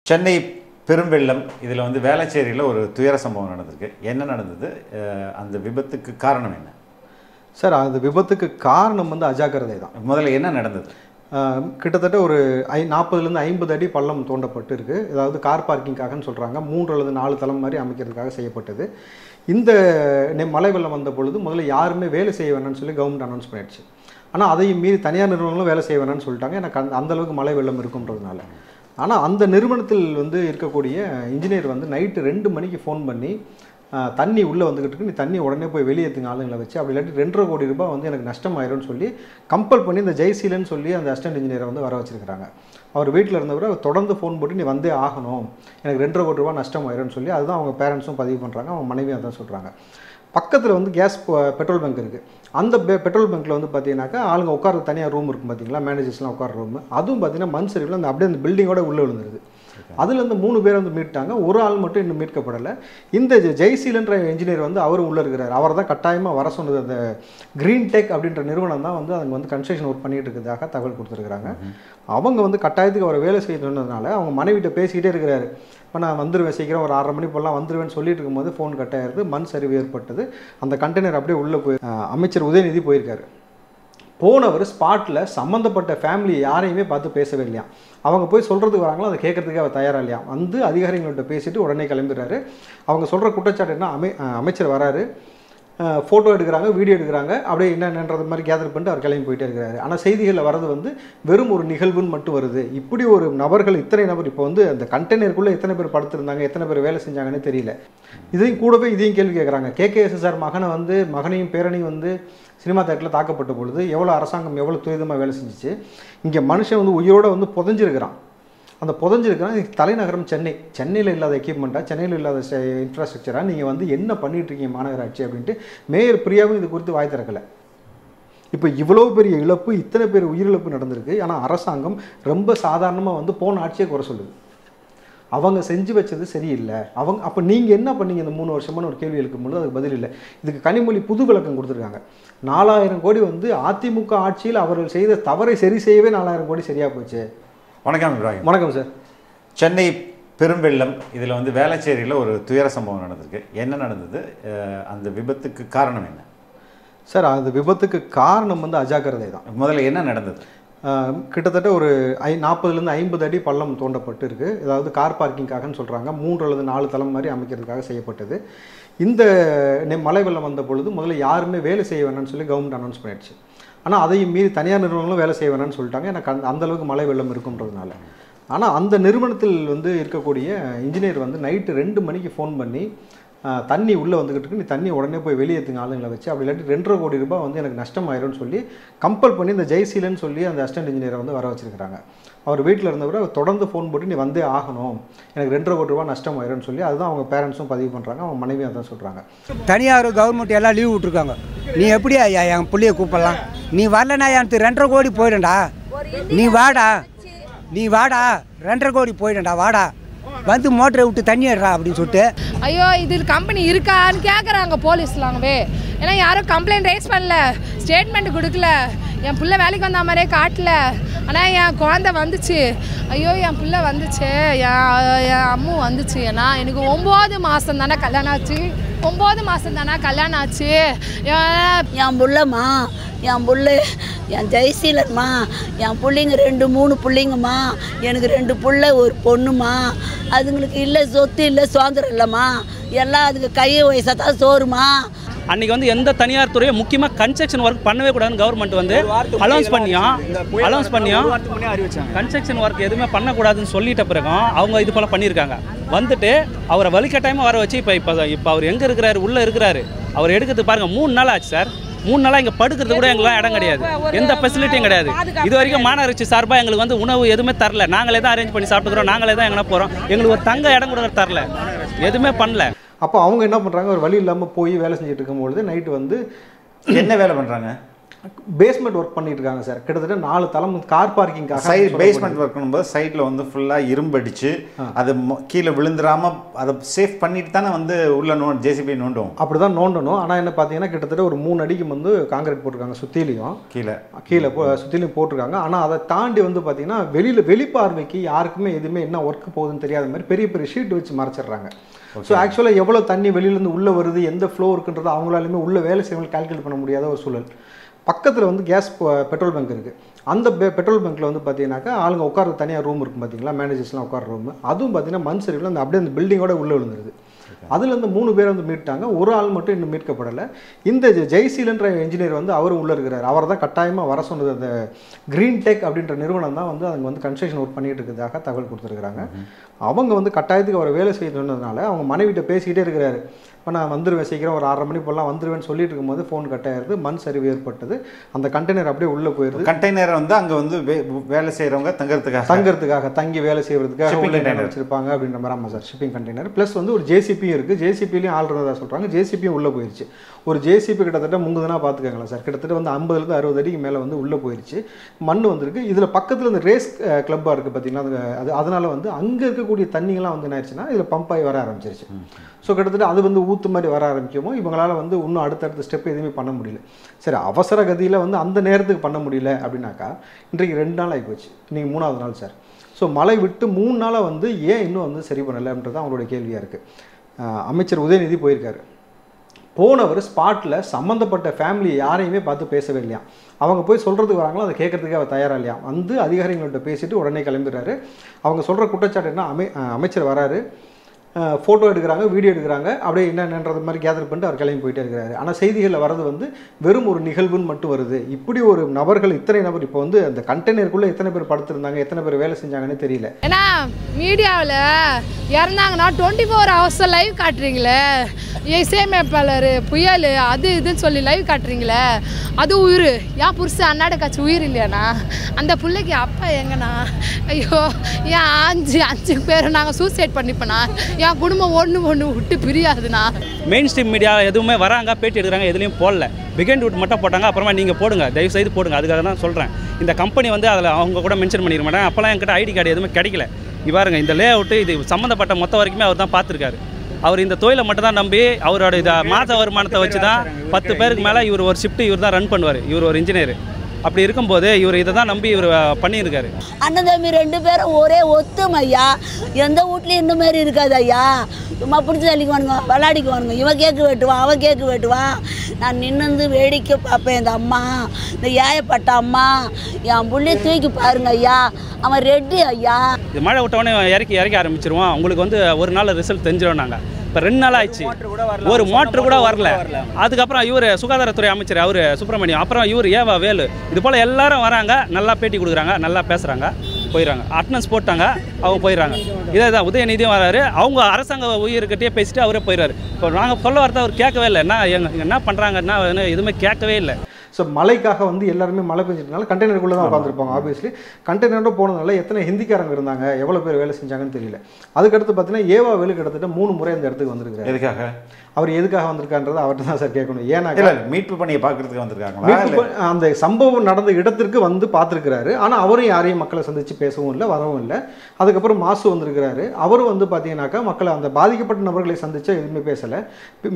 சென்னை பெரும் வெள்ளம் இதில் வந்து வேளச்சேரியில் ஒரு துயர சம்பவம் நடந்திருக்கு. என்ன நடந்தது? அந்த விபத்துக்கு காரணம் என்ன சார்? அந்த விபத்துக்கு காரணம் வந்து அஜாக்கிரதை தான். முதல்ல என்ன நடந்தது? கிட்டத்தட்ட ஒரு 40லேருந்து 50 அடி பள்ளம் தோண்டப்பட்டு இருக்குது. அதாவது கார் பார்க்கிங்காகன்னு சொல்கிறாங்க. 3 அல்லது 4 தளம் மாதிரி அமைக்கிறதுக்காக செய்யப்பட்டது. இந்த மழை வெள்ளம் வந்த பொழுது முதல்ல யாருமே வேலை செய்ய வேணாம்னு சொல்லி கவர்மெண்ட் அனௌன்ஸ் பண்ணிடுச்சு. ஆனால் அதையும் மீறி தனியார் நிறுவனங்களும் வேலை செய்ய வேணாம்னு சொல்லிட்டாங்க. எனக்கு அந்தளவுக்கு மழை வெள்ளம் இருக்குன்றதுனால. ஆனால் அந்த நிறுவனத்தில் வந்து இருக்கக்கூடிய இன்ஜினியர் வந்து நைட்டு 2 மணிக்கு ஃபோன் பண்ணி தண்ணி உள்ளே வந்துக்கிட்டு இருக்கு, நீ தண்ணி உடனே போய் வெளியேற்றுங்க ஆளுங்களை வச்சு, அப்படி இல்லாட்டி 2.5 கோடி ரூபாய் வந்து எனக்கு நஷ்டம் ஆயிரும்னு சொல்லி கம்பல் பண்ணி இந்த ஜெய்சீலன்னு சொல்லி அந்த அசிஸ்டன்ட் இன்ஜினியரை வந்து வர வச்சிருக்காங்க. அவர் வீட்டில் இருந்தவரை அவர் தொடர்ந்து ஃபோன் போட்டு நீ வந்தே ஆகணும், எனக்கு 2.5 கோடி ரூபாய் நஷ்டம் ஆயிரும்னு சொல்லி அதுதான் அவங்க பேரண்ட்ஸும் பதிவு பண்ணுறாங்க, அவங்க மனைவியும் அதான் சொல்கிறாங்க. பக்கத்தில் வந்து பெட்ரோல் பங்க் இருக்குது. அந்த பெட்ரோல் பங்க்கில் வந்து பார்த்தீங்கன்னாக்கா ஆளுங்க உட்கார தனியாக ரூம் இருக்கும் பார்த்தீங்களா, மேனேஜர்ஸ்லாம் உட்கார ரூம். அதுவும் பார்த்தீங்கன்னா மண் சரிவில் அந்த அப்படியே அந்த பில்டிங்கோட உள்ளே விழுந்துருது. அதுலேருந்து 3 பேர் வந்து மீட்டாங்க. ஒரு ஆள் மட்டும் இன்னும் மீட்கப்படலை. இந்த ஜெய்சீலன்ற இன்ஜினியர் வந்து அவரும் உள்ளே இருக்கிறார். அவர் தான் கட்டாயமாக வர சொன்னது. அந்த கிரீன் டெக் அப்படின்ற நிறுவனம் தான் வந்து அங்கே வந்து கன்ஸ்ட்ரக்ஷன் ஒர்க் பண்ணிட்டு இருக்கிறதாக தகவல் கொடுத்துருக்குறாங்க. அவங்க வந்து கட்டாயத்துக்கு அவரை வேலை செய்ய சொன்னதுனால அவங்க மனைவிட்ட பேசிக்கிட்டே இருக்கிறாரு. இப்போ நான் வந்துடுவேன், சீக்கிரம் ஒரு 6:30 மணி போலாம் வந்துடுவேன்னு சொல்லிட்டு இருக்கும்போது ஃபோன் கட் ஆகிடுது. மண் சரிவு ஏற்பட்டது. அந்த கண்டெய்னர் அப்படியே உள்ளே போய் அமைச்சர் உதயநிதி போயிருக்காரு. போனவர் ஸ்பாட்டில் சம்மந்தப்பட்ட ஃபேமிலி யாரையுமே பார்த்து பேசவே இல்லையா. அவங்க போய் சொல்கிறதுக்கு வராங்களோ அதை கேட்குறதுக்கே அவர் தயாராக இல்லையா. வந்து அதிகாரிகள்கிட்ட பேசிவிட்டு உடனே கிளம்பிடுறாரு. அவங்க சொல்கிற குற்றச்சாட்டு என்ன, அமைச்சர் வராரு, ஃபோட்டோ எடுக்கிறாங்க, வீடியோ எடுக்கிறாங்க, அப்படியே என்னன்றது மாதிரி கேதர் பண்ணிட்டு அவர் கிளம்பி போயிட்டே இருக்கிறாரு. ஆனால் செய்திகளில் வரது வந்து வெறும் ஒரு நிகழ்வுன்னு மட்டும் வருது. இப்படி ஒரு நபர்கள், இத்தனை நபர் இப்போ வந்து அந்த கண்டெய்னருக்குள்ளே எத்தனை பேர் படுத்திருந்தாங்க, எத்தனை பேர் வேலை செஞ்சாங்கன்னு தெரியல. இதையும் கூடவே இதையும் கேள்வி கேட்குறாங்க. KKSSR மகனையும் பேரனையும் வந்து சினிமா தேட்டரில் தாக்கப்பட்ட பொழுது எவ்வளோ அரசாங்கம் எவ்வளோ துரிதமாக வேலை செஞ்சிச்சு. இங்கே மனுஷன் வந்து உயிரோடு வந்து புதஞ்சிருக்கிறான். அந்த புதஞ்சிருக்கிறான். தலைநகரம் சென்னையில் இல்லாத எக்யூப்மெண்ட்டாக, சென்னையில் இல்லாத இன்ஃப்ராஸ்ட்ரக்சராக நீங்கள் வந்து என்ன பண்ணிகிட்டு இருக்கீங்க மாநகராட்சி அப்படின்ட்டு மேயர் பிரியாவும் இது குறித்து வாய் திறக்கலை. இப்போ இவ்வளோ பெரிய இழப்பு, இத்தனை பேர் உயிரிழப்பு நடந்திருக்கு. ஆனால் அரசாங்கம் ரொம்ப சாதாரணமாக வந்து போன ஆட்சியை குறை சொல்லுது. அவங்க செஞ்சு வச்சது சரியில்லை. அப்போ நீங்கள் என்ன பண்ணீங்க இந்த 3 வருஷமான ஒரு கேள்வி எழுக்கும்போது அதுக்கு பதில் இல்லை. இதுக்கு கனிமொழி புது விளக்கம் கொடுத்துருக்காங்க. 4000 கோடி வந்து அதிமுக ஆட்சியில் அவர்கள் செய்த தவறை சரி செய்யவே 4000 கோடி சரியாக போச்சு. வணக்கம் இப்ராஹிம். வணக்கம் சார். சென்னை பெரும் வெள்ளம் இதில் வந்து வேளச்சேரியில் ஒரு துயர சம்பவம் நடந்திருக்கு. என்ன நடந்தது? அந்த விபத்துக்கு காரணம் என்ன சார்? அந்த விபத்துக்கு காரணம் வந்து அஜாக்கிரதை தான். முதல்ல என்ன நடந்தது? கிட்டத்தட்ட ஒரு 40லேருந்து 50 அடி பள்ளம் தோண்டப்பட்டு இருக்குது. அதாவது கார் பார்க்கிங்காகன்னு சொல்கிறாங்க. 3 அல்லது 4 தளம் மாதிரி அமைக்கிறதுக்காக செய்யப்பட்டது. இந்த மழை வெள்ளம் வந்த பொழுது முதல்ல யாருமே வேலை செய்ய வேணாம்னு சொல்லி கவர்மெண்ட் அனௌன்ஸ் பண்ணிடுச்சு. ஆனால் அதையும் மீறி தனியார் நிறுவனங்களும் வேலை செய்ய வேணாம்னு சொல்லிட்டாங்க. எனக்கு அந்தளவுக்கு மழை வெள்ளம் இருக்குன்றதுனால. ஆனால் அந்த நிறுவனத்தில் வந்து இருக்கக்கூடிய இன்ஜினியர் வந்து நைட்டு 2 மணிக்கு ஃபோன் பண்ணி தண்ணி உள்ளே வந்துக்கிட்டு இருக்கு, நீ தண்ணி உடனே போய் வெளியேற்றுங்க ஆளுங்களை வச்சு, அப்படி இல்லாட்டி 2.5 கோடி ரூபாய் வந்து எனக்கு நஷ்டம் ஆயிரும்னு சொல்லி கம்பல் பண்ணி இந்த ஜெய்சீலன்னு சொல்லி அந்த அசிஸ்டன்ட் இன்ஜினியரை வந்து வர வச்சிருக்காங்க. அவர் வீட்டில் இருந்தவரை அவர் தொடர்ந்து ஃபோன் போட்டு நீ வந்தே ஆகணும், எனக்கு 2.5 கோடி ரூபாய் நஷ்டம் ஆயிரும்னு சொல்லி அதுதான் அவங்க பேரண்ட்ஸும் பதிவு பண்ணுறாங்க, அவங்க மனைவியும் அதான் சொல்கிறாங்க. தனியார் கவர்மெண்ட் எல்லாம் லீவ் விட்ருக்காங்க. நீ எப்படி ஐயா என் பிள்ளைய கூப்பிடலாம்? நீ வரலண்ணா எனக்கு 2.5 கோடி போயிடண்டா, நீ வாடா 2.5 கோடி போயிடண்டா, வாடா வந்து மோட்டரை விட்டு தண்ணி எடுறா அப்படின்னு சொல்லிட்டு. ஐயோ இதில் கம்பெனி இருக்கான்னு கேட்குறாங்க போலீஸ்லாங்கவே. ஏன்னா யாரும் கம்ப்ளைண்ட் ரைஸ் பண்ணல, ஸ்டேட்மெண்ட் கொடுக்கல, என் பிள்ளை வேலைக்கு வந்த மாதிரியே காட்டல. ஆனால் என் குழந்தை வந்துச்சு, ஐயோ என் பிள்ளை வந்துச்சு, என் அம்மு வந்துச்சு. ஏன்னா எனக்கு 9 மாதம் தானே கல்யாணம் ஆச்சு, 9 மாதம் தானே கல்யாணம் ஆச்சு. என் புள்ளம்மா, என் புள்ள என் ஜெய்சீலன்மா, என் பிள்ளைங்க 2-3 பிள்ளைங்கம்மா, எனக்கு 2 புள்ள ஒரு பொண்ணுமா. அதுங்களுக்கு இல்லை சொத்து இல்லை சுதந்திரம் இல்லைம்மா, எல்லாம் அதுக்கு கையை வயசாக தான் சோறுமா. அன்றைக்கி வந்து எந்த தனியார் துறையும் முக்கியமாக கன்ஸ்ட்ரக்ஷன் ஒர்க் பண்ணவே கூடாதுன்னு கவர்மெண்ட் வந்து அலௌன்ஸ் பண்ணியும் கன்ஸ்ட்ரக்ஷன் ஒர்க் எதுவுமே பண்ணக்கூடாதுன்னு சொல்லிட்ட பிறகும் அவங்க இது போல் பண்ணியிருக்காங்க. வந்துட்டு அவரை வலிக்கட்டாயமாக வர வச்சு இப்போ அவர் எங்கே இருக்கிறாரு, உள்ளே இருக்கிறாரு, அவர் எடுக்கிறது பாருங்கள் 3 நாள் ஆச்சு சார். 3 நாளாக இங்கே படுக்கிறது கூட எங்களுக்கு இடம் கிடையாது, எந்த ஃபெசிலிட்டியும் கிடையாது. இது வரைக்கும் மாநகராட்சி சார்பாக எங்களுக்கு வந்து உணவு எதுவுமே தரல, நாங்களே தான் அரேஞ்ச் பண்ணி சாப்பிட்டுக்கிறோம், நாங்களே தான் எங்கன்னா போகிறோம், எங்களுக்கு ஒரு தங்க இடம் கூட தரல, எதுவுமே பண்ணல. அப்போ அவங்க என்ன பண்ணுறாங்க, ஒரு வழி இல்லாமல் போய் வேலை செஞ்சுட்டு இருக்கும்பொழுது நைட்டு வந்து என்ன வேலை பண்ணுறாங்க? பேஸ்மெண்ட் ஒர்க் பண்ணிட்டு இருக்காங்க சார். கிட்டத்தட்ட 4 தளம் கார் பார்க்கிங்காக. சைடு பேஸ்மெண்ட் ஒர்க் பண்ணும்போது சைடில் வந்து ஃபுல்லாக இரும்படிச்சு அது கீழே விழுந்துடாமல் அதை சேஃப் பண்ணிட்டு தானே வந்து உள்ள ஜேசிபி நோண்டுவோம். அப்படி தான் நோண்டணும். ஆனால் என்ன பார்த்தீங்கன்னா கிட்டத்தட்ட ஒரு 3 அடிக்கு வந்து காங்கிரீட் போட்டிருக்காங்க சுற்றிலையும், கீழே சுற்றிலையும் போட்டிருக்காங்க. ஆனால் அதை தாண்டி வந்து பார்த்தீங்கன்னா வெளிப்பார்வைக்கு யாருக்குமே எதுவுமே என்ன ஒர்க் போகுதுன்னு தெரியாத மாதிரி பெரிய பெரிய ஷீட் வச்சு மறைச்சிடுறாங்க. ஸோ ஆக்சுவலாக எவ்வளோ தண்ணி வெளியிலேருந்து உள்ளே வருது, எந்த ஃப்ளோ இருக்குன்றது அவங்களாலுமே உள்ள வேலை செய்யணும் கால்குலேட் பண்ண முடியாத ஒரு சூழல். பக்கத்தில் வந்து கேஸ் பெட்ரோல் பங்க் இருக்குது. அந்த பெட்ரோல் பங்க்கில் வந்து பார்த்தீங்கன்னாக்கா ஆளுங்க உட்கார தனியாக ரூம் இருக்கும் பார்த்தீங்களா, மேனேஜர்ஸ்லாம் உட்கார ரூம். அதுவும் பார்த்தீங்கன்னா மண் சரிவில் அந்த அப்படியே அந்த பில்டிங்கோட உள்ளே விழுந்துருது. அதுலேருந்து 3 பேர் வந்து மீட்டாங்க, ஒரு ஆள் மட்டும் இன்னும் மீட்கப்படலை. இந்த ஜெய்சீலன்ற இன்ஜினியர் வந்து அவரும் உள்ளே இருக்கிறார். அவரை தான் கட்டாயமாக வர சொன்னது. அந்த க்ரீன் டெக் அப்படின்ற நிறுவனம் தான் வந்து அவங்க வந்து கன்ஸ்ட்ரக்ஷன் ஒர்க் பண்ணிட்டு இருக்கிறதாக தகவல் கொடுத்துருக்குறாங்க. அவங்க வந்து கட்டாயத்துக்கு அவரை வேலை செய்ய சொன்னதுனால அவங்க மனைவிட்ட பேசிக்கிட்டே இருக்கிறாரு. இப்போ நான் வந்துடுவேன் சீக்கிரம், ஒரு 6:30 மணி போலாம் வந்துடுவேன்னு சொல்லிட்டு இருக்கும்போது ஃபோன் கட் ஆயிருது. மண் சரிவு ஏற்பட்டது. அந்த கண்டெய்னர் அப்படியே உள்ளே போயிருது. கண்டெய்னர் வந்து அங்கே வந்து வேலை செய்கிறவங்க தங்கறதுக்காக தங்கி வேலை செய்வதுக்காக வச்சிருப்பாங்க அப்படின்ற மாதிரி. ஆமாம் சார், ஷிப்பிங் கண்டெய்னர் ப்ளஸ் வந்து ஒரு ஜேசிபியும் இருக்குது. ஜேசிபிலையும் ஆள் இருந்ததாக சொல்கிறாங்க. ஜேசிபியும் உள்ளே போயிடுச்சு. ஒரு ஜேசிபி கிட்டத்தட்ட முங்குதுன்னா பார்த்துக்கங்களேன் சார், கிட்டத்தட்ட வந்து 50 to 60 அடிக்கு மேலே வந்து உள்ளே போயிடுச்சு. மண் வந்திருக்கு. இதில் பக்கத்தில் இந்த ரேஸ் கிளப்பாக இருக்குது பார்த்தீங்கன்னா, அதனால வந்து அங்கே இருக்கக்கூடிய தண்ணிங்கெல்லாம் வந்து என்ன ஆயிடுச்சுன்னா இதில் பம்ப் ஆகி வர ஆரம்பிச்சிருச்சு. ஸோ கிட்டத்தட்ட அது வந்து ஊற்று மாதிரி வர ஆரம்பிக்குமோ இவங்களால் வந்து இன்னும் அடுத்தடுத்த ஸ்டெப் எதுவுமே பண்ண முடியல. சரி, அவசர கதியில் வந்து அந்த நேரத்துக்கு பண்ண முடியல அப்படின்னாக்கா இன்றைக்கு 2 நாள் ஆகிப்போச்சு, இன்றைக்கி 3வது நாள் சார். ஸோ மழை விட்டு 3 நாளாக வந்து ஏன் இன்னும் வந்து சரி பண்ணலைன்றது அவங்களுடைய கேள்வியாக இருக்குது. அமைச்சர் உதயநிதி போயிருக்காரு. போனவர் ஸ்பாட்டில் சம்மந்தப்பட்ட ஃபேமிலி யாரையுமே பார்த்து பேசவே இல்லையா. அவங்க போய் சொல்கிறதுக்கு வராங்களோ அதை கேட்கறதுக்கு அவர் தயாராக இல்லையா. வந்து அதிகாரிகள்கிட்ட பேசிட்டு உடனே கிளம்பிடுறாரு. அவங்க சொல்கிற குற்றச்சாட்டு என்ன, அமைச்சர் வராரு, ஃபோட்டோ எடுக்கிறாங்க, வீடியோ எடுக்கிறாங்க, அப்படியே என்னன்றது மாதிரி கேதர் பண்ணிட்டு அவர் கிளம்பி போயிட்டே இருக்கிறாரு. ஆனால் செய்திகளில் வரது வந்து வெறும் ஒரு நிகழ்வுன்னு மட்டும் வருது. இப்படி ஒரு நபர்கள், இத்தனை நபர் இப்போ வந்து அந்த கண்டெய்னருக்குள்ளே எத்தனை பேர் படுத்திருந்தாங்க, எத்தனை பேர் வேலை செஞ்சாங்கன்னு தெரியல. ஏன்னா மீடியாவில் இறந்தாங்கன்னா 24 hours லைவ் காட்டுறீங்களே, இசையமைப்பாளர் புயல் அது இதுன்னு சொல்லி லைவ் காட்டுறீங்களே, அது உயிர். ஏன் புருஷன் அண்ணாட காட்சி உயிர் இல்லையாண்ணா? அந்த பிள்ளைக்கு அப்பா எங்கண்ணா? ஐயோ, ஏன் 5 பேர் நாங்கள் சூசைட் பண்ணிப்போண்ணா, என் குடும்பம் ஒன்று விட்டு பிரியாதுண்ணா. மெயின் ஸ்ட்ரீம் மீடியா எதுவுமே வராங்க, பேட்டி எடுக்கிறாங்க, எதுலேயும் போடல. பிகைண்ட் வுட் மட்டும் போட்டாங்க. அப்புறமா நீங்கள் போடுங்க, தயவு செய்து போடுங்க. அதுக்காக தான் சொல்கிறேன். இந்த கம்பெனி வந்து அதில் அவங்க கூட மென்ஷன் பண்ணிட மாட்டாங்க. அப்போல்லாம் என்கிட்ட ஐடி கார்டு எதுவுமே கிடைக்கல. பாருங்க, இந்த லே அவுட்டு இது சம்மந்தப்பட்ட மொத்த வரைக்குமே அவர் தான் பார்த்துருக்காரு. அவர் இந்த தொழிலை மட்டும் தான் நம்பி அவரோட இதை மாத வருமானத்தை வச்சு தான் 10 பேருக்கு மேலே இவர் ஒரு ஷிஃப்ட் இவர் தான் ரன் பண்ணுவார். இவர் ஒரு இன்ஜினியர். அப்படி இருக்கும்போது இவர் இதை தான் நம்பி இவர் பண்ணியிருக்காரு. அண்ணன் தம்பி 2 பேரும் ஒரே ஒத்தும் ஐயா. எந்த வீட்லையும் இந்த மாதிரி இருக்காது ஐயா. சும்மா பிடிச்சி தள்ளிக்குவானுங்க, விளையாடிக்குவானுங்க. இவன் கேக்கு வெட்டுவான், அவன் கேக்கு வெட்டுவான். நான் நின்று வேடிக்கை பார்ப்பேன். இந்த அம்மா, இந்த ஏயப்பட்ட அம்மா, என் புள்ளைய தூக்கி பாருங்க ஐயா, அவன் ரெட்டி ஐயா. இது மழை விட்டவொடனே இறக்கி ஆரம்பிச்சிருவோம். உங்களுக்கு வந்து ஒரு நாள் ரிசல்ட் தெரிஞ்சிடும். நாங்கள் இப்போ 2 நாள் ஆயிடுச்சு, ஒரு மோட்ரு கூட வரல. அதுக்கப்புறம் இவர் சுகாதாரத்துறை அமைச்சர் அவர் சுப்பிரமணியம், அப்புறம் இவர் ஏவா வேலு, இது போல் எல்லாரும் வராங்க, நல்லா பேட்டி கொடுக்குறாங்க, நல்லா பேசுகிறாங்க, போயிடறாங்க. அட்டனன்ஸ் போட்டாங்க, அவங்க போயிடறாங்க. இதே தான் உதயநிதியும் வராரு. அவங்க அரசாங்க உயிர்கிட்டே பேசிட்டு அவரே போயிடுறாரு. இப்போ நாங்கள் சொல்ல வரத அவர் கேட்கவே இல்லை. என்ன பண்ணுறாங்கன்னா எதுவுமே கேட்கவே இல்லை. ஸோ மழைக்காக வந்து எல்லாருமே மழை பெஞ்சிட்டனால கண்டெய்னருக்குள்ளே தான் உட்காந்துருப்பாங்க. ஆப்வியஸ்லி கண்டெய்னரோட போனதுனால எத்தனை ஹிந்திக்காரங்க இருந்தாங்க, எவ்வளோ பேர் வேலை செஞ்சாங்கன்னு தெரியல. அதுக்கடுத்து பார்த்தீங்கன்னா ஏவா வேலு கிட்டத்தட்ட 3 முறை அந்த இடத்துக்கு வந்திருக்காரு. எதுக்காக அவர் எதுக்காக வந்திருக்கான்றது அவர்கிட்ட தான் சார் கேட்கணும். ஏன்னா மீட்பு பணியை பார்க்கறதுக்கு வந்திருக்காங்களா, அந்த சம்பவம் நடந்த இடத்திற்கு வந்து பார்த்துருக்கிறாரு. ஆனால் அவரும் யாரையும் மக்களை சந்தித்து பேசவும் இல்லை, வரவும் இல்லை. அதுக்கப்புறம் மாசு வந்திருக்கிறாரு. அவரும் வந்து பார்த்தீங்கன்னாக்கா மக்களை, அந்த பாதிக்கப்பட்ட நபர்களை சந்திச்சா எதுவுமே பேசலை.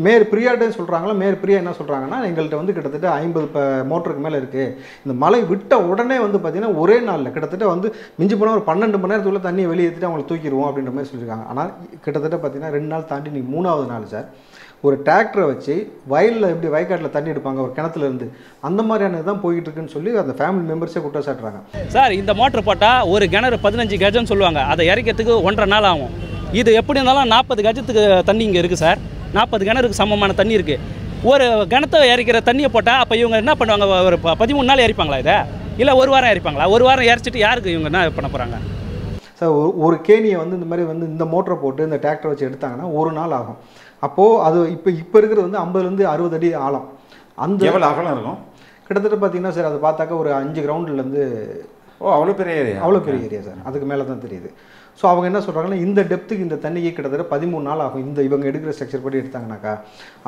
மேயர் பிரியாட்டேன்னு சொல்கிறாங்களா, மேயர் பிரியா என்ன சொல்கிறாங்கன்னா, எங்கள்கிட்ட வந்து கிட்டத்தட்ட 50 மோட்டருக்கு மேலே இருக்குது. இந்த மழை விட்ட உடனே வந்து பார்த்தீங்கன்னா ஒரே நாளில் கிட்டத்தட்ட வந்து மிஞ்சி போனால் ஒரு 12 மணி நேரத்துக்குள்ள தண்ணியை வெளியேற்றிட்டு அவங்களை தூக்கிடுவோம் அப்படின்ற மாதிரி சொல்லியிருக்காங்க. ஆனால் கிட்டத்தட்ட பார்த்தீங்கன்னா 2 நாள் தாண்டி நீங்கள் 3வது நாள் சார் ஒரு டிராக்டரை வச்சு வயலில் எப்படி வயக்காட்டில் தண்ணி எடுப்பாங்க ஒரு கிணத்துல இருந்து, அந்த மாதிரியானது தான் போயிட்டு இருக்குன்னு சொல்லி அந்த ஃபேமிலி மெம்பர்ஸே குற்றம் சாட்டுறாங்க. சார், இந்த மோட்டர் போட்டால் ஒரு கிணறு 15 கஜம்னு சொல்லுவாங்க, அதை இறக்கிறதுக்கு 1.5 நாள் ஆகும். இது எப்படி இருந்தாலும் 40 கஜத்துக்கு தண்ணி இங்கே இருக்குது சார். 40 கிணறுக்கு சமமான தண்ணி இருக்குது. ஒரு கிணத்தை இறக்கிற தண்ணியை போட்டால் அப்போ இவங்க என்ன பண்ணுவாங்க, ஒரு 13 நாள் இறப்பாங்களா இதை, இல்லை 1 வாரம் இறப்பாங்களா? 1 வாரம் இறச்சிட்டு யாருக்கு இவங்க என்ன பண்ண போகிறாங்க சார்? ஒரு கேணியை வந்து இந்த மாதிரி வந்து இந்த மோட்டரை போட்டு இந்த டிராக்டரை வச்சு எடுத்தாங்கன்னா 1 நாள் ஆகும். அப்போது அது இப்போ இருக்கிறது வந்து 50 to 60 அடி ஆழம். அந்த எவ்வளோ அகலம் இருக்கும் கிட்டத்தட்ட பார்த்தீங்கன்னா சார், அது பார்த்தாக்கா ஒரு 5 கிரவுண்ட்லேருந்து அவ்வளோ பெரிய ஏரியா, அவ்வளோ பெரிய ஏரியா சார். அதுக்கு மேலே தான் தெரியுது. ஸோ அவங்க என்ன சொல்கிறாங்கன்னா இந்த டெப்த்துக்கு இந்த தண்ணிக்கு கிட்டத்தட்ட 13 நாள் ஆகும் இந்த இவங்க எடுக்கிற ஸ்ட்ரக்சர் படி எடுத்தாங்கனாக்கா.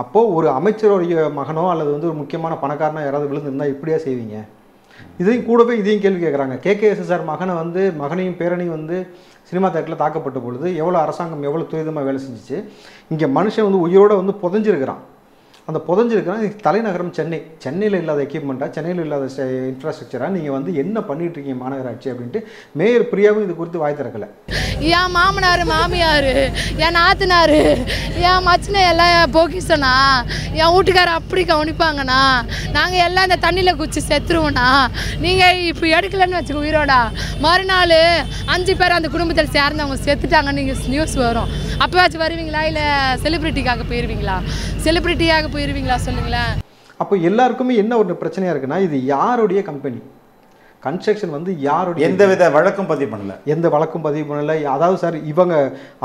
அப்போது ஒரு அமைச்சருடைய மகனோ அல்லது வந்து ஒரு முக்கியமான பணக்காரனோ யாராவது விழுந்திருந்தால் இப்படியா செய்வீங்க? இதையும் கூடவே இதையும் கேள்வி கேட்குறாங்க. KKSSR மகனையும் பேரனையும் வந்து சினிமா தேட்டரில் தாக்கப்பட்ட பொழுது எவ்வளோ அரசாங்கம் எவ்வளோ துரிதமாக வேலை செஞ்சிச்சு. இங்கே மனுஷன் வந்து உயிரோடு வந்து புதஞ்சிருக்கிறான். அந்த புதஞ்சிருக்கிறான் தலைநகரம் சென்னையில் இல்லாத எக்யூப்மெண்ட்டாக, சென்னையில் இல்லாத இன்ஃப்ராஸ்ட்ரக்சராக நீங்கள் வந்து என்ன பண்ணிட்டு இருக்கீங்க மாநகராட்சி அப்படின்ட்டு மேயர் பிரியாவும் இது குறித்து வாய் திறக்கலை. என் மாமனார் மாமியார் என் நாத்தனார் என் மச்சினை எல்லாம் போக்கிசோண்ணா, என் வீட்டுக்காரர் அப்படி கவனிப்பாங்கண்ணா, நாங்கள் எல்லாம் இந்த தண்ணியில் குச்சி செத்துருவோண்ணா. நீங்கள் இப்போ எடுக்கலன்னு வச்சுக்கோ உயிரோடா, மறுநாள் 5 பேர் அந்த குடும்பத்தில் சேர்ந்தவங்க செத்துட்டாங்கன்னு நீங்கள் நியூஸ் வரும். அப்போவாச்சும் வருவீங்களா இல்லை செலிப்ரிட்டிக்காக போயிடுவீங்களா? செலிப்ரிட்டியாக போயிடுவீங்களா சொல்லுங்களேன். அப்போ எல்லாருக்குமே என்ன ஒரு பிரச்சனையாக இருக்குன்னா, இது யாருடைய கம்பெனி? கன்ஸ்ட்ரக்ஷன் வந்து யாருடைய எந்தவித வழக்கும் பதிவு பண்ணல, எந்த வழக்கும் பதிவு பண்ணலை. அதாவது சார்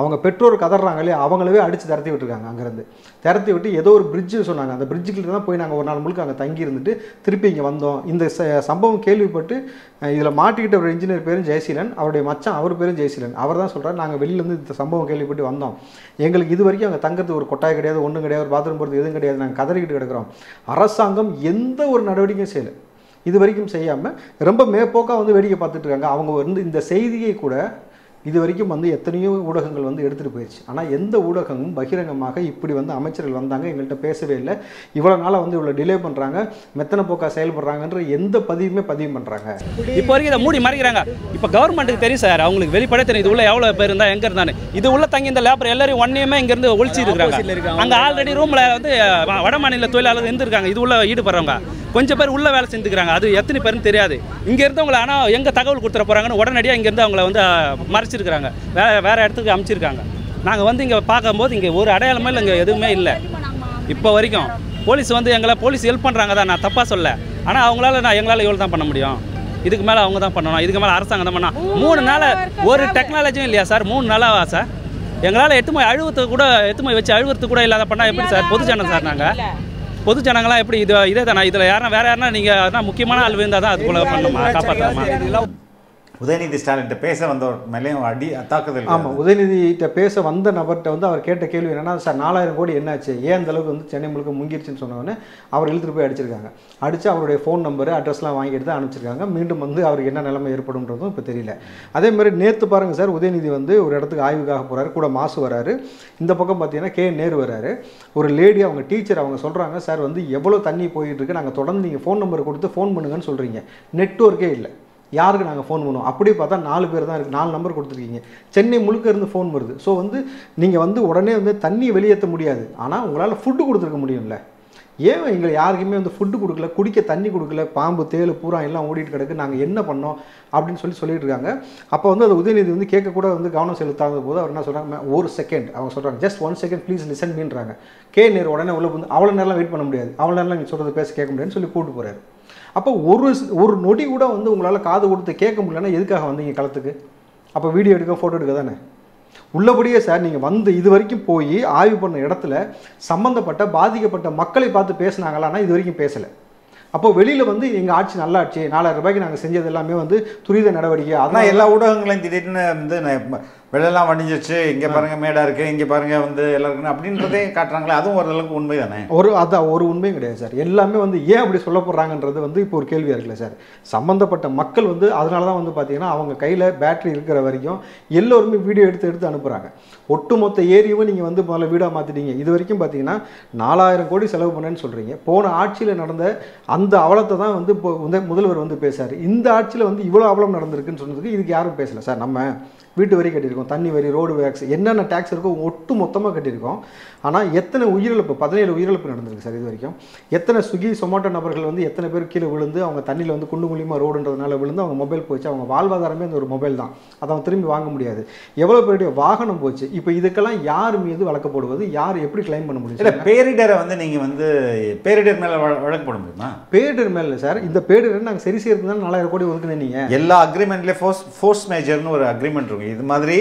அவங்க பெற்றோர் கதறாங்களே, அவங்களவே அடித்து திரட்டி விட்டுருக்காங்க. அங்கேருந்து திரட்டி விட்டு ஏதோ ஒரு பிரிட்ஜு சொன்னாங்க, அந்த பிரிட்ஜுக்கிட்ட தான் போய் நாங்கள் ஒரு நாள் முழுக்க அங்கே தங்கி இருந்துட்டு திருப்பி இங்கே வந்தோம். இந்த சம்பவம் கேள்விப்பட்டு இதில் மாட்டிக்கிட்ட ஒரு இன்ஜினியர் பேரும் ஜெயசீலன், அவருடைய மச்சான் அவர் பேரும் ஜெயசீலன். அவர் தான் சொல்கிறார், நாங்கள் வெளியிலேருந்து இந்த சம்பவம் கேள்விப்பட்டு வந்தோம், எங்களுக்கு இது வரைக்கும் அங்கே தங்கிறதுக்கு ஒரு கொட்டாய் கிடையாது, ஒன்றும் கிடையாது, ஒரு பாத்ரூம் போகிறது எதுவும் கிடையாது, நாங்கள் கதறிக்கிட்டு கிடக்கிறோம். அரசாங்கம் எந்த ஒரு நடவடிக்கையும் செய்யலை, இது வரைக்கும் செய்யாமல் ரொம்ப மேற்போக்காக வந்து வேடிக்கை பார்த்துட்டு இருக்காங்க. அவங்க வந்து இந்த செய்தியை கூட இது வரைக்கும் வந்து எத்தனையோ ஊடகங்கள் வந்து எடுத்துகிட்டு போயிடுச்சு. ஆனால் எந்த ஊடகமும் பகிரங்கமாக இப்படி வந்து அமைச்சர்கள் வந்தாங்க எங்கள்கிட்ட பேசவே இல்லை, இவ்வளோ நாளாக வந்து இவ்வளோ டிலே பண்ணுறாங்க, மெத்தனை போக்காக செயல்படுறாங்கன்ற எந்த பதிவு பண்ணுறாங்க. இப்போ வரைக்கும் இதை மூடி மறைக்கிறாங்க. இப்போ கவர்மெண்ட்டுக்கு தெரியும் சார், அவங்களுக்கு வெளிப்பட தெரியும் இது உள்ள எவ்வளோ பேர் இருந்தால் எங்கே இருந்தானு. இது உள்ள தங்கி இந்த லேபர் எல்லாரும் ஒன்றையுமே இங்கேருந்து ஒழிச்சு இருக்காங்க. அங்கே ஆல்ரெடி ரூமில் வந்து வட மாநில தொழிலாளர் இருந்திருக்காங்க, இது உள்ள ஈடுபடுறவங்க கொஞ்சம் பேர் உள்ளே வேலை செஞ்சுக்கிறாங்க. அது எத்தனை பேருன்னு தெரியாது. இங்கே இருந்தவங்களை ஆனால் எங்கே தகவல் கொடுத்துட போகிறாங்கன்னு உடனடியாக இங்கேருந்து அவங்கள வந்து மறைச்சிருக்கிறாங்க, வேறு இடத்துக்கு அமைச்சிருக்காங்க. நாங்கள் வந்து இங்கே பார்க்கும்போது இங்கே ஒரு அடையாளமே இல்லை, இங்கே எதுவுமே இல்லை இப்போ வரைக்கும். போலீஸ் வந்து போலீஸ் ஹெல்ப் பண்ணுறாங்க தான், நான் தப்பாக சொல்ல. ஆனால் எங்களால் எவ்வளோ தான் பண்ண முடியும், இதுக்கு மேலே அவங்க தான் பண்ணணும், இதுக்கு மேலே அரசாங்கம் தான் பண்ணணும். 3 நாள் ஒரு டெக்னாலஜியும் இல்லையா சார்? 3 நாளாவா சார்? எங்களால் எட்டுமை வச்சு அழுவுறதுக்கு கூட இல்லாத பண்ணால் எப்படி சார்? பொதுஜனம் சார், நாங்கள் பொது ஜனங்களாம் எப்படி இதே தானே? இதில் யாரும் வேறு யாருன்னா நீங்கள் அதான் முக்கியமான ஆள் விழுந்தால் தான் அது போல பண்ணணுமா, காப்பாற்றணுமா? உதயநிதி ஸ்டாலின் பேச வந்தவர் மேலேயும் தாக்குதல். ஆமாம், உதயநிதிகிட்ட பேச வந்த நபர்கிட்ட வந்து அவர் கேட்ட கேள்வி என்னன்னா, சார் 4000 கோடி என்னாச்சு, ஏன் அந்த அளவுக்கு வந்து சென்னை முழுக்க முங்கிருச்சுன்னு சொன்னோன்னே அவர் இழுத்துட்டு போய் அடிச்சிருக்காங்க. அடித்து அவருடைய ஃபோன் நம்பரு அட்ரஸ்லாம் வாங்கி எடுத்து அனுப்பிச்சிருக்காங்க. மீண்டும் வந்து அவருக்கு என்ன நிலைமை ஏற்படும்ன்றதும் இப்போ தெரியல. அதே மாதிரி நேற்று பாருங்கள் சார், உதயநிதி வந்து ஒரு இடத்துக்கு ஆய்வுக்காக போகிறாரு, கூட மாசு வராரு, இந்த பக்கம் பார்த்தீங்கன்னா கே நேரு வராரு. ஒரு லேடி அவங்க டீச்சர் அவங்க சொல்கிறாங்க, சார் வந்து எவ்வளோ தண்ணி போயிட்டு இருக்கு, நாங்கள் தொடர்ந்து நீங்கள் ஃபோன் நம்பர் கொடுத்து ஃபோன் பண்ணுங்கன்னு சொல்கிறீங்க, நெட்வொர்க்கே இல்லை, யாருக்கு நாங்கள் ஃபோன் பண்ணுவோம்? அப்படி பார்த்தா 4 பேர் தான் இருக்குது, 4 நம்பர் கொடுத்துருக்கீங்க, சென்னை முழுக்க இருந்து ஃபோன் வருது. ஸோ வந்து நீங்கள் வந்து உடனே வந்து தண்ணி வெளியேற்ற முடியாது, ஆனால் உங்களால் ஃபுட்டு கொடுத்துருக்க முடியும்ல. ஏன் எங்களை யாருக்குமே வந்து ஃபுட்டு கொடுக்கல, குடிக்க தண்ணி கொடுக்கல, பாம்பு தேள் பூரா எல்லாம் ஓடிட்டு கிடக்கு, நாங்கள் என்ன பண்ணோம் அப்படின்னு சொல்லிட்டு இருக்காங்க. அப்போ வந்து அது உதயநிதி வந்து கேட்கக்கூட வந்து கவனம் செலுத்தாத போது அவர் என்ன சொல்கிறாங்க, ஒரு செகண்ட் அவங்க சொல்கிறாங்க, ஜஸ்ட் 1 செகண்ட் ப்ளீஸ் லிசன் மீன்றாங்க. கே நேரு உடனே உள்ள வந்து அவ்வளோ நேரம் வெயிட் பண்ண முடியாது, அவ்வளோ நேரம் நீங்கள் சொல்கிறது பேச கேட்க முடியாதுன்னு சொல்லி கூப்பிட்டு போகிறாரு. அப்போ ஒரு நொடி கூட வந்து உங்களால் காது கொடுத்து கேட்க முடியலன்னா எதுக்காக வந்தீங்க களத்துக்கு? அப்போ வீடியோ எடுக்க ஃபோட்டோ எடுக்க தானே உள்ளபடியே சார். நீங்கள் வந்து இது வரைக்கும் போய் ஆய்வு பண்ண இடத்துல சம்மந்தப்பட்ட பாதிக்கப்பட்ட மக்களை பார்த்து பேசினாங்களான்னா இது வரைக்கும் பேசலை. அப்போ வெளியில் வந்து எங்கள் ஆட்சி நல்ல ஆட்சி, 4000 ரூபாய்க்கு நாங்கள் செஞ்சது எல்லாமே வந்து துரித நடவடிக்கை. அதான் எல்லா ஊடகங்களையும் திடீர்னு வந்து வெள்ளெல்லாம் வடிஞ்சிச்சு, இங்கே பாருங்கள் மேடாக இருக்குது, இங்கே பாருங்கள் வந்து எல்லாம் இருக்குன்னு அப்படின்றதே காட்டுறாங்களே, அதுவும் ஓரளவுக்கு உண்மை தானே? அதான் ஒரு உண்மையும் கிடையாது சார். எல்லாமே வந்து ஏன் அப்படி சொல்ல போடுறாங்கன்றது வந்து இப்போ ஒரு கேள்வியாக இருக்குல்ல சார். சம்மந்தப்பட்ட மக்கள் வந்து அதனால தான் வந்து பார்த்தீங்கன்னா அவங்க கையில் பேட்டரி இருக்கிற வரைக்கும் எல்லோருமே வீடியோ எடுத்து அனுப்புகிறாங்க. ஒட்டுமொத்த ஏரியாவும் நீங்கள் வந்து முதல்ல வீடாக மாற்றிட்டீங்க. இது வரைக்கும் பார்த்தீங்கன்னா 4000 கோடி செலவு பண்ணேன்னு சொல்கிறீங்க. போன ஆட்சியில் நடந்த அந்த அவலத்தை தான் வந்து இப்போ முதல்வர் வந்து பேசுகிறார். இந்த ஆட்சியில் வந்து இவ்வளோ அவலம் நடந்திருக்குன்னு சொன்னதுக்கு இதுக்கு யாரும் பேசலை சார். நம்ம வீட்டு வரி கட்டியிருக்கோம், தண்ணி வரி, ரோடு டேக்ஸ், என்னென்ன டேக்ஸ் இருக்கோ ஒட்டு மொத்தமாக கட்டியிருக்கோம். ஆனால் எத்தனை உயிரிழப்பு, 17 உயிரிழப்பு நடந்திருக்கு சார் இது வரைக்கும். எத்தனை ஸ்விக்கி சொமாட்டோ நபர்கள் வந்து எத்தனை பேர் கீழே விழுந்து அவங்க தண்ணியில் வந்து குண்டு குழியமாக ரோடுன்றதுனால விழுந்து அவங்க மொபைல் போச்சு, அவங்க வாழ்வாதாரமே அந்த ஒரு மொபைல் தான், அதை அவங்க திரும்பி வாங்க முடியாது. எவ்வளோ பேருடைய வாகனம் போச்சு. இப்போ இதுக்கெல்லாம் யார் மீது வழக்கு போடுவது, யார் எப்படி கிளைம் பண்ண முடியும்? இல்லை பேரிடரை வந்து நீங்கள் வந்து பேரிடர் மேலே வழக்கு போட முடியுமா? பேரிடர் மேலே சார், இந்த பேரிடர் நாங்கள் சரி செய்யறதுனால 4000 கோடி ஒதுக்குனே. நீங்கள் எல்லா அக்ரிமெண்ட்லேயே ஃபோர்ஸ் மேஜர்னு ஒரு அக்ரிமெண்ட் இருக்கும். சொல்லுங்க. இது மாதிரி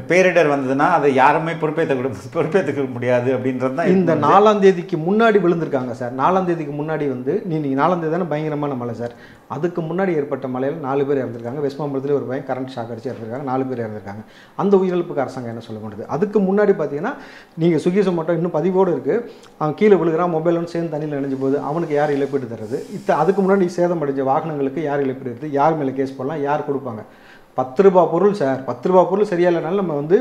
பேரிடர் வந்ததுன்னா அதை யாருமே பொறுப்பேற்றுக்க முடியாது அப்படின்றது தான். இந்த 4ஆம் தேதிக்கு முன்னாடி விழுந்திருக்காங்க சார். 4ஆம் தேதிக்கு முன்னாடி வந்து நீங்கள் 4ஆம் தேதி தானே பயங்கரமான மழை சார். அதுக்கு முன்னாடி ஏற்பட்ட மழையில் 4 பேர் இறந்துருக்காங்க. வெஸ்ட் மாம்பலத்தில் ஒரு பையன் கரண்ட் ஷாக் அடிச்சு இறந்துருக்காங்க. 4 பேர் இறந்துருக்காங்க. அந்த உயிரிழப்புக்கு அரசாங்கம் என்ன சொல்ல முடியுது? அதுக்கு முன்னாடி பார்த்தீங்கன்னா நீங்கள் ஸ்விக்கி சொமேட்டோ இன்னும் பதிவோடு இருக்குது. அவன் கீழே விழுகிறான், மொபைல் ஒன்று சேர்ந்து தண்ணியில் நினைஞ்சு போகுது, அவனுக்கு யார் இழப்பீடு தர்றது? அதுக்கு முன்னாடி சேதம் அடைஞ்ச வாகனங்களுக்கு யார் இழப்பீடு எடுத்து, யார் மேலே கேஸ் போடலாம், யார் கொடுப்பாங்க? 10 ரூபா பொருள் சார், 10 ரூபா பொருள் சரியா இல்லைனாலும் நம்ம வந்து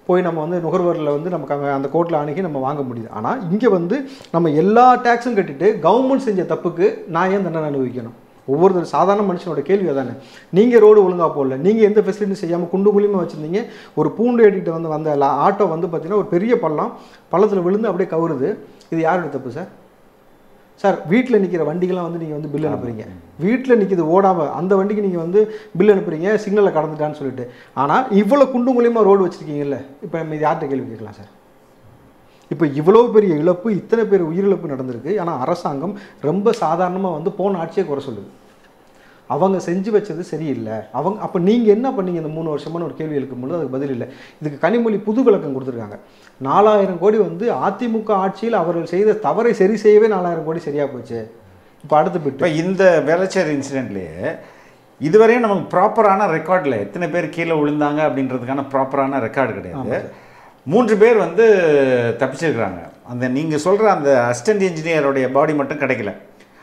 போய் நம்ம வந்து நுகர்வோரில் வந்து நமக்கு அங்கே அந்த கோர்ட்டில் அணுகி நம்ம வாங்க முடியுது. ஆனால் இங்கே வந்து நம்ம எல்லா டேக்ஸும் கட்டிட்டு கவர்மெண்ட் செஞ்ச தப்புக்கு நான் ஏன் தண்டனை அனுபவிக்கணும்? ஒவ்வொரு சாதாரண மனுஷனோட கேள்வி அதானே. நீங்கள் ரோடு ஒழுங்காக போடல, நீங்கள் எந்த ஃபெசிலிட்டி செய்யாமல் குண்டு குழியுமா வச்சுருந்தீங்க. ஒரு பூண்டு ஏட்டிகிட்டு வந்த ஆட்டோ வந்து பார்த்திங்கன்னா ஒரு பெரிய பள்ளத்தில் விழுந்து அப்படியே கவுருது. இது யாரோட தப்பு சார்? சார் வீட்டில் நிற்கிற வண்டிகள்லாம் வந்து நீங்கள் வந்து பில் அனுப்புறீங்க. வீட்டில் நிற்கிது ஓடாமல் அந்த வண்டிக்கு நீங்கள் வந்து பில் அனுப்புறீங்க, சிக்னலை கடந்துட்டான்னு சொல்லிட்டு. ஆனால் இவ்வளோ குண்டு மூலியமாக ரோடு வச்சுருக்கீங்கல்ல, இப்போ நம்ம இது யார்கிட்ட கேள்வி கேட்கலாம் சார்? இப்போ இவ்வளோ பெரிய இழப்பு, இத்தனை பேர் உயிரிழப்பு நடந்திருக்கு. ஆனால் அரசாங்கம் ரொம்ப சாதாரணமாக வந்து போன ஆட்சியை குறை சொல்லுது. அவங்க செஞ்சு வச்சது சரியில்லை. அப்போ நீங்கள் என்ன பண்ணீங்க இந்த 3 வருஷமான ஒரு கேள்வி எழுக்கும்போது அதுக்கு பதில் இல்லை. இதுக்கு கனிமொழி புது விளக்கம் கொடுத்துருக்காங்க. 4000 கோடி வந்து அதிமுக ஆட்சியில் அவர்கள் செய்த தவறை சரி செய்யவே 4000 கோடி சரியாக போச்சு. இப்போ அடுத்து இப்போ இந்த வேளச்சேரி இன்சிடென்ட்லேயே இதுவரையும் நமக்கு ப்ராப்பரான ரெக்கார்டில் எத்தனை பேர் கீழே விழுந்தாங்க அப்படின்றதுக்கான ப்ராப்பரான ரெக்கார்டு கிடையாது. 3 பேர் வந்து தப்பிச்சிருக்கிறாங்க. அந்த நீங்கள் சொல்கிற அந்த அசிஸ்டன்ட் இன்ஜினியருடைய பாடி மட்டும் கிடைக்கல.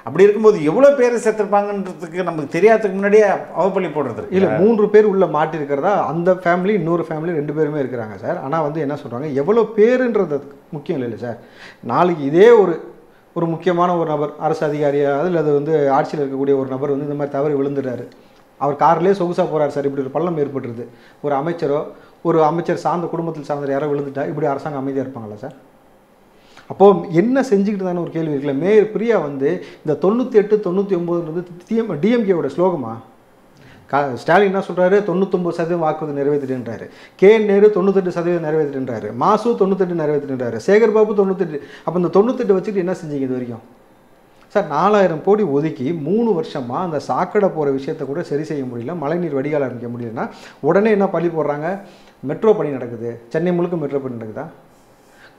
அப்படி இருக்கும்போது எவ்வளோ பேர் செத்துருப்பாங்கன்றதுக்கு நமக்கு தெரியாததுக்கு முன்னாடியே அவப்பள்ளி போடுறது இல்லை. 3 பேர் உள்ள மாட்டிருக்கிறதா அந்த ஃபேமிலி, இன்னொரு ஃபேமிலி 2 பேருமே இருக்கிறாங்க சார். ஆனால் வந்து என்ன சொல்கிறாங்க, எவ்வளோ பேருன்றது முக்கியம் இல்லை சார். நாளைக்கு இதே ஒரு முக்கியமான ஒரு நபர், அரசு அதிகாரியாக இல்லை அது வந்து ஆட்சியில் இருக்கக்கூடிய ஒரு நபர் வந்து இந்த மாதிரி தவறி விழுந்துடுறாரு. அவர் கார்லேயே சொகுசாக போகிறார் சார், இப்படி ஒரு பள்ளம் ஏற்பட்டுருது. ஒரு அமைச்சரோ ஒரு அமைச்சர் சார்ந்த குடும்பத்தில் சார்ந்த யாரோ விழுந்துட்டா இப்படி அரசாங்கம் அமைதியாக இருப்பாங்களா சார்? அப்போது என்ன செஞ்சுக்கிட்டு தானே ஒரு கேள்வி இருக்குல்ல. மேயர் பிரியா வந்து இந்த 98, 99 டிஎம்கேவோட ஸ்லோகமா? ஸ்டாலின் என்ன சொல்கிறாரு, 99% வாக்குறுதி நிறைவேற்றின்றாரு. நேரு 98% நிறைவேற்றின்றாரு. மாசு 98 நிறைவேற்றின்றாரு. சேகர் பாபு 98. அப்போ இந்த 98 வச்சுட்டு என்ன செஞ்சீங்க இது வரைக்கும் சார்? 4000 கோடி ஒதுக்கி 3 வருஷமாக அந்த சாக்கடை போகிற விஷயத்தை கூட சரி செய்ய முடியல. மழைநீர் வடிகால் ஆரம்பிக்க முடியலன்னா உடனே என்ன பள்ளி போடுறாங்க, மெட்ரோ பணி நடக்குது. சென்னை முழுக்க மெட்ரோ பணி நடக்குதா?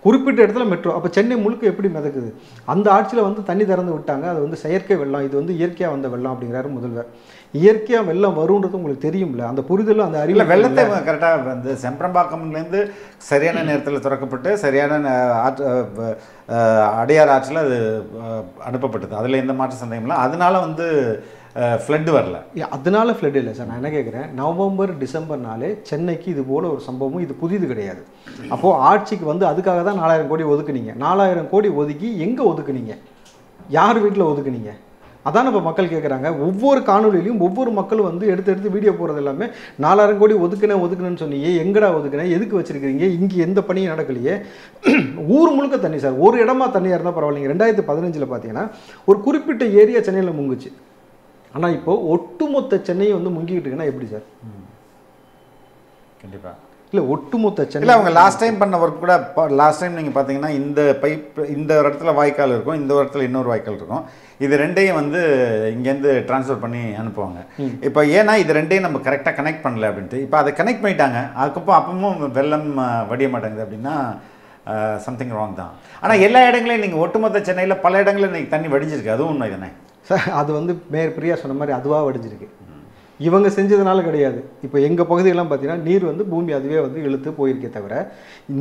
குறிப்பிட்ட இடத்துல மெட்ரோ. அப்போ சென்னை முழுக்க எப்படி மிதக்குது? அந்த ஆட்சியில் வந்து தண்ணி திறந்து விட்டாங்க. அது வந்து செயற்கை வெள்ளம், இது வந்து இயற்கையாக வந்த வெள்ளம் அப்படிங்கிறாரு முதல்வர். இயற்கையாக வெள்ளம் வரும்ன்றது உங்களுக்கு தெரியும்ல, அந்த புரிதலும் அந்த அறிவில். வெள்ளத்தை கரெக்டாக வந்து செம்பரம்பாக்கம்லேருந்து சரியான நேரத்தில் திறக்கப்பட்டு சரியான அடையார் ஆற்றில் அது அனுப்பப்பட்டது. அதில் எந்த மாற்ற சந்தேகம்ல. அதனால வந்து ஃப்ளட்டு வரல. அதனால ஃப்ளட் இல்லை சார். நான் என்ன கேட்குறேன், நவம்பர் டிசம்பர்னாலே சென்னைக்கு இது போல் ஒரு சம்பவம் இது புதிது கிடையாது. அப்போது ஆட்சிக்கு வந்து அதுக்காக தான் 4000 கோடி ஒதுக்குனீங்க. 4000 கோடி ஒதுக்கி எங்கே ஒதுக்குனீங்க? யார் வீட்டில் ஒதுக்குனீங்க? அதான் இப்போ மக்கள் கேட்குறாங்க. ஒவ்வொரு காணொலியிலையும் ஒவ்வொரு மக்களும் வந்து எடுத்து வீடியோ போகிறது எல்லாமே 4000 கோடி ஒதுக்குனேன்னு சொன்னீங்க, எங்கடா ஒதுக்குனேன், எதுக்கு வச்சிருக்கிறீங்க, இங்கே எந்த பணியும் நடக்கலையே. ஊர் முழுக்க தண்ணி சார். ஒரு இடமா தண்ணியாக இருந்தால் பரவாயில்லைங்க. 2015 பார்த்தீங்கன்னா ஒரு குறிப்பிட்ட ஏரியா சென்னையில் முங்குச்சு. ஆனால் இப்போது ஒட்டுமொத்த சென்னையை வந்து முங்கிக்கிட்டு இருக்குன்னா எப்படி சார்? கண்டிப்பாக இல்லை, ஒட்டுமொத்த சென்னை அவங்க லாஸ்ட் டைம் பண்ண ஒர்க் கூட. லாஸ்ட் டைம் நீங்கள் பார்த்தீங்கன்னா இந்த பைப் இந்த இடத்துல வாய்க்கால் இருக்கும், இந்த இடத்துல இன்னொரு வாய்க்கால் இருக்கும். இது ரெண்டையும் வந்து இங்கேருந்து ட்ரான்ஸ்ஃபர் பண்ணி அனுப்புவாங்க. இப்போ ஏன்னா இது ரெண்டையும் நம்ம கரெக்டாக கனெக்ட் பண்ணல அப்படின்ட்டு இப்போ அதை கனெக்ட் பண்ணிட்டாங்க. அதுக்கப்புறம் அப்பவும் வெள்ளம் வடிய மாட்டேங்குது அப்படின்னா சம்திங் ராங் தான். ஆனால் எல்லா இடங்களையும் நீங்கள் ஒட்டுமொத்த சென்னையில் பல இடங்களில் இன்றைக்கி தண்ணி வடிஞ்சிருக்கு. அதுவும் உண்மை தானே சார்? அது வந்து மேயர் பிரியா சொன்ன மாதிரி அதுவாக வடிஞ்சிருக்கு. இவங்க செஞ்சதுனால கிடையாது. இப்போ எங்கள் பகுதியெல்லாம் பார்த்தீங்கன்னா நீர் வந்து பூமி அதுவே வந்து இழுத்து போயிருக்கே தவிர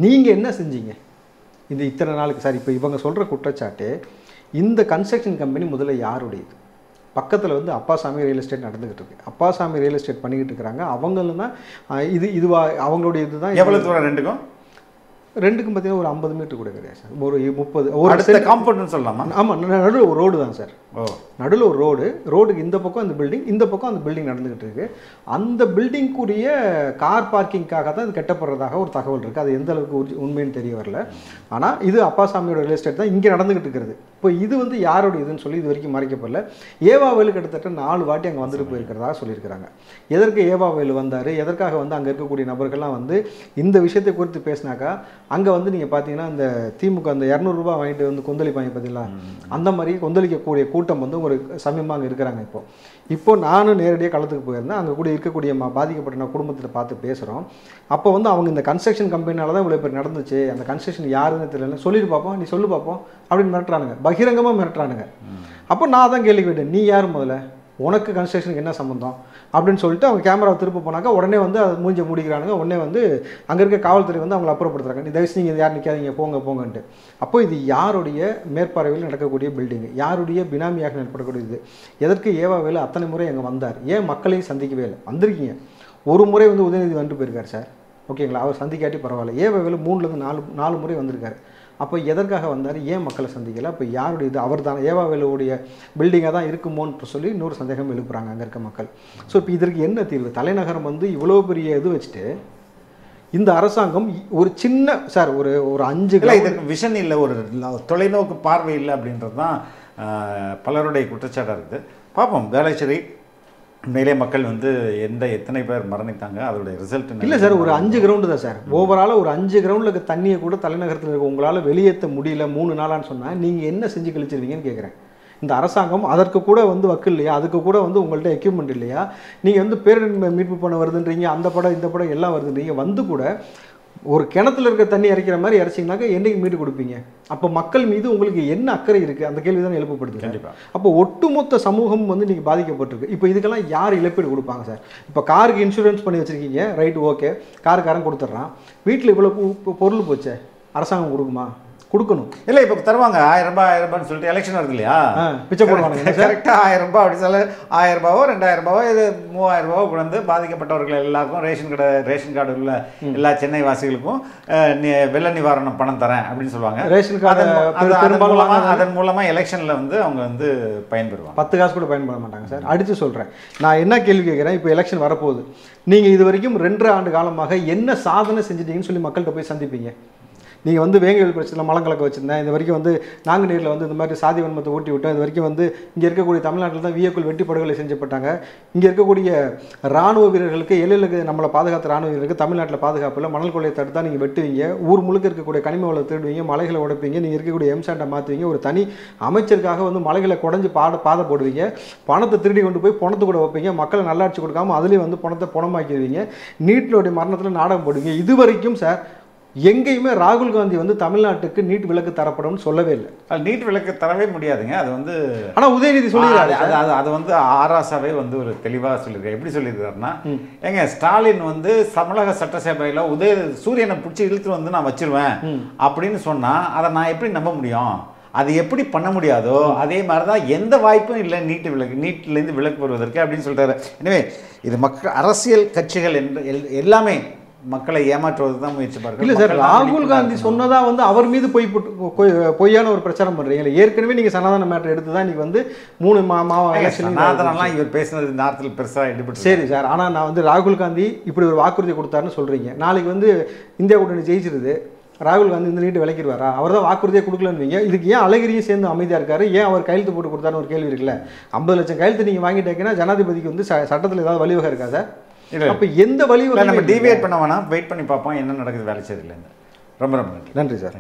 நீங்கள் என்ன செஞ்சீங்க இந்த இத்தனை நாளுக்கு சார்? இப்போ இவங்க சொல்கிற குற்றச்சாட்டு, இந்த கன்ஸ்ட்ரக்ஷன் கம்பெனி முதல்ல யாருடையது? பக்கத்தில் வந்து அப்பாசாமி ரியல் எஸ்டேட் நடந்துகிட்டு இருக்கு. அப்பாசாமி ரியல் எஸ்டேட் பண்ணிக்கிட்டு இருக்கிறாங்க. அவங்களும் தான் இதுவா அவங்களுடைய இதுதான். எவ்வளோ தூரம் ரெண்டுக்கும் பார்த்தீங்கன்னா ஒரு 50 மீட்டர் கூட கிடையாது சார். ஒரு 30 ஒரு காம்பவுண்ட்னு சொல்லலாமா? ஆமாம், நடுவில் ஒரு ரோடு தான் சார். நடுவில் ஒரு ரோடுக்கு இந்த பக்கம் அந்த பில்டிங், இந்த பக்கம் அந்த பில்டிங் நடந்துகிட்டு இருக்கு. அந்த பில்டிங்குரிய கார் பார்க்கிங்காக தான் இது கட்டப்படுறதாக ஒரு தகவல் இருக்குது. அது எந்த அளவுக்கு உண்மைன்னு தெரிய வரல. ஆனால் இது அப்பாசாமியோட ரியல் எஸ்டேட் தான் இங்கே நடந்துகிட்டு இருக்கிறது. இப்போ இது வந்து யாரோட இதுன்னு சொல்லி இது வரைக்கும் மறைக்கப்படல. ஏவாவேலு கிட்டத்தட்ட 4 வாட்டி அங்கே வந்துட்டு போயிருக்கிறதா சொல்லியிருக்கிறாங்க. எதற்கு ஏவாவேலு வந்தார், எதற்காக வந்து அங்கே இருக்கக்கூடிய நபர்கள்லாம் வந்து இந்த விஷயத்தை குறித்து பேசினாக்கா அங்கே வந்து நீங்கள் பார்த்தீங்கன்னா இந்த திமுக அந்த 200 ரூபா வாங்கிட்டு வந்து கொந்தளிப்பாங்க பார்த்தீங்களா, அந்த மாதிரி கொந்தளிக்கக்கூடிய கூட்டம் வந்து ஒரு சமயமாக அங்கே இருக்கிறாங்க. இப்போ நானும் நேரடியாக களத்துக்கு போயிருந்தேன். அங்கே கூட இருக்கக்கூடிய பாதிக்கப்பட்ட குடும்பத்தில் பார்த்து பேசுகிறோம். அப்போ வந்து அவங்க இந்த கன்ஸ்ட்ரக்ஷன் கம்பெனினால தான் இவ்வளோ பேர் நடந்துச்சு, அந்த கன்ஸ்ட்ரக்ஷன் யாருன்னு தெரியல, சொல்லிட்டு பார்ப்போம், நீ சொல்லு பார்ப்போம் அப்படின்னு மிரட்டுறானுங்க, பகிரங்கமாக மிரட்டுறானுங்க. அப்போ நான் தான் கேள்வி கேட்டேன், நீ யார் முதல்ல, உனக்கு கன்ஸ்ட்ரக்ஷனுக்கு என்ன சம்மந்தம் அப்படின்னு சொல்லிட்டு அவங்க கேமராவை திருப்ப போனாக்கா உடனே வந்து அதை மூஞ்ச முடிக்கிறானுங்க. உடனே வந்து அங்கே இருக்க காவல்துறை வந்து அவங்களை அப்புறப்படுத்துறாங்க, நீ தயவுசெய்து நீங்கள் யார் நிற்காதீங்க, போங்கன்ட்டு. அப்போ இது யாருடைய மேற்பார்வையில் நடக்கக்கூடிய பில்டிங்கு, யாருடைய பினாமியாக ஏற்படக்கூடியது, எதற்கு ஏவாவேலு அத்தனை முறை அங்கே வந்தார், ஏன் மக்களையும் சந்திக்கவே இல்லை? வந்திருக்கீங்க, ஒரு முறை வந்து உதயநிதி வந்துட்டு போயிருக்கார் சார், ஓகேங்களா, அவர் சந்திக்காட்டி பரவாயில்ல. ஏவாவேலு 3லேருந்து 4 முறை வந்திருக்காரு. அப்போ எதற்காக வந்தார், ஏன் மக்களை சந்திக்கலை? அப்போ யாருடைய இது, அவர் தான் ஏவாவேலுடைய பில்டிங்காக தான் இருக்குமோன்னு சொல்லி இன்னொரு சந்தேகம் எழுப்புறாங்க அங்கே இருக்க மக்கள். ஸோ இப்போ இதற்கு என்ன தீர்வு? தலைநகரம் வந்து இவ்வளோ பெரிய இது வச்சுட்டு இந்த அரசாங்கம் ஒரு சின்ன சார் ஒரு 5 இதற்கு விஷன் இல்லை, ஒரு தொலைநோக்கு பார்வை இல்லை அப்படின்றது தான் பலருடைய குற்றச்சாட்டாக இருக்குது. பார்ப்போம், வேளச்சேரி உண்மையிலே மக்கள் வந்து எத்தனை பேர் மரணித்தாங்க, அதோடைய ரிசல்ட் இல்லை சார், ஒரு 5 கிரவுண்டு தான் சார். ஓவராலாக ஒரு 5 கிரவுண்டில் இருக்க தண்ணியை கூட தலைநகரத்தில் இருக்க உங்களால் வெளியேற்ற முடியல 3 நாளான்னு சொன்னால் நீங்கள் என்ன செஞ்சு கழிச்சிருவீங்கன்னு கேட்குறேன். இந்த அரசாங்கம் அதற்கு கூட வந்து வக்கு இல்லையா, அதுக்கு கூட வந்து உங்கள்கிட்ட எக்யூப்மெண்ட் இல்லையா? நீங்கள் வந்து பேரிடர் மீட்பு பண்ண வருதுன்றீங்க, அந்த படம் இந்த படம் எல்லாம் வருதுன்றீங்க, வந்து கூட ஒரு கிணத்துல இருக்க தண்ணி இறைக்கிற மாதிரி இறைச்சிங்கனாக்கா என்றைக்கு மீட்டு கொடுப்பீங்க? அப்போ மக்கள் மீது உங்களுக்கு என்ன அக்கறை இருக்குது? அந்த கேள்வி தான் எழுப்பப்படுது. கண்டிப்பாக. அப்போ ஒட்டுமொத்த சமூகம் வந்து நீங்கள் பாதிக்கப்பட்டிருக்கு. இப்போ இதுக்கெல்லாம் யார் இழப்பீடு கொடுப்பாங்க சார்? இப்போ காருக்கு இன்சூரன்ஸ் பண்ணி வச்சுருக்கீங்க, ரைட், ஓகே, காருக்காரன் கொடுத்துட்றான். வீட்டில் இவ்வளோ பொருள் போச்சே, அரசாங்கம் கொடுக்குமா? கொடுக்கணும். இல்லை, இப்போ தருவாங்க 1000 ரூபாய்ன்னு சொல்லிட்டு எலெக்ஷன் வருது இல்லையா, பிச்சை போடுவாங்க. கரெக்டாக 1000 ரூபாய் அப்படி சொல்ல 1000 ரூபாவோ 2000 ரூபாவோ இது 3000 ரூபாவோ கொண்டு பாதிக்கப்பட்டவர்கள் எல்லாருக்கும் ரேஷன் கார்டு உள்ள எல்லா சென்னை வாசிகளுக்கும் வெள்ள நிவாரணம் பணம் தரேன் அப்படின்னு சொல்லுவாங்க. ரேஷன் கார்டு அதன் மூலமாக எலெக்ஷனில் வந்து அவங்க வந்து பயன்பெறுவாங்க. 10 காசு கூட பயன்பட மாட்டாங்க சார். அடித்து சொல்கிறேன், நான் என்ன கேள்வி கேட்குறேன், இப்போ எலெக்ஷன் வரப்போகுது, நீங்கள் இது வரைக்கும் 2.5 ஆண்டு காலமாக என்ன சாதனை செஞ்சிட்டீங்கன்னு சொல்லி மக்கள்கிட்ட போய் சந்திப்பீங்க. நீங்கள் வந்து வேங்கவேல் பிரச்சனை மலங்கலக்க வச்சுருந்தேன், இது வரைக்கும் வந்து நாங்குநேரில் வந்து இந்த மாதிரி சாதி வன்மத்தை ஊட்டி விட்டோம், இது வரைக்கும் வந்து இங்கே இருக்கக்கூடிய தமிழ்நாட்டில் தான் வியக்குள் வெட்டி படுகொலை செஞ்சப்பட்டாங்க, இங்கே இருக்கக்கூடிய இராணுவ வீரர்களுக்கு எல்லைகளுக்கு நம்மளை பாதுகாத்த இராணுவ வீரர்களுக்கு தமிழ்நாட்டில் பாதுகாப்பு இல்லை, மணல் கொள்ளையை தடுத்தா நீங்கள் வெட்டுவீங்க, ஊர் முழுக்க இருக்கக்கூடிய கனிம வளத்தை திருடுவீங்க, மலைகளை உடைப்பீங்க, நீங்கள் இருக்கக்கூடிய எம்சாண்டை மாற்றுவீங்க, ஒரு தனி அமைச்சருக்காக வந்து மலைகளை குடஞ்சி பாதை போடுவீங்க, பணத்தை திருடி கொண்டு போய் பணத்தை கூட வைப்பீங்க, மக்களை நல்லாட்சி கொடுக்காமல் அதுலேயும் வந்து பணத்தை பணமாக்கிடுவீங்க, நீட்டினுடைய மரணத்தில் நாடகம் போடுவீங்க. இது வரைக்கும் சார் எங்கேயுமே ராகுல் காந்தி வந்து தமிழ்நாட்டுக்கு நீட் விலக்கு தரப்படும் சொல்லவே இல்லை. நீட் விலக்கு தரவே முடியாதுங்க, அது வந்து. ஆனால் உதயநிதி சொல்லிடுறாரு, அது வந்து ஆராசாவே வந்து ஒரு தெளிவாக சொல்லியிருக்காரு. எப்படி சொல்லியிருக்காருன்னா, ஏங்க ஸ்டாலின் வந்து தமிழக சட்டசபையில் சூரியனை பிடிச்சி இழுத்து வந்து நான் வச்சிருவேன் அப்படின்னு சொன்னால் அதை நான் எப்படி நம்ப முடியும்? அது எப்படி பண்ண முடியாதோ அதே மாதிரி தான் எந்த வாய்ப்பும் இல்லை நீட்டிலேருந்து விலக்கு பெறுவதற்கு அப்படின்னு சொல்லிட்டாரு. எனவே இது அரசியல் கட்சிகள் எல்லாமே மக்களை ஏமாற்றுவது தான் முயற்சி பாருங்க. இல்லை சார், ராகுல் காந்தி சொன்னதா வந்து அவர் மீது பொய்யான ஒரு பிரச்சாரம் பண்ணுறீங்க. ஏற்கனவே நீங்கள் சனாதன மேட்டர் எடுத்து தான் இன்னைக்கு வந்து 3 சனாதனம்லாம் இவர் பேசுனது இந்த நேரத்தில் பெருசாக எடுப்பட்டு. சரி சார், ஆனால் நான் வந்து ராகுல் காந்தி இப்படி ஒரு வாக்குறுதி கொடுத்தாருன்னு சொல்கிறீங்க, நாளைக்கு வந்து இந்தியா கூட்டணி ஜெயிச்சிருது, ராகுல் காந்தி இந்த நீட்டு விலைக்கிடுவாரா? அவர் தான் வாக்குறுதியை கொடுக்கலன்னு. இதுக்கு ஏன் அழகிரியும் சேர்ந்து அமைதியாக இருக்காரு? ஏன் அவர் கையெழுத்து போட்டு கொடுத்தாருன்னு ஒரு கேள்வி இருக்குல்ல. 50 லட்சம் கையெழுத்து நீங்கள் வாங்கிட்டீங்கன்னா ஜனாதிபதிக்கு வந்து சட்டத்தில் ஏதாவது வழிவகை இருக்கா சார்? அப்போ எந்த வழிவகை? நம்ம டிவியேட் பண்ண வேணாம், வெயிட் பண்ணி பார்ப்போம் என்ன நடக்குது வேளச்சேரியிலேருந்து. ரொம்ப ரொம்ப நன்றி. நன்றி சார்.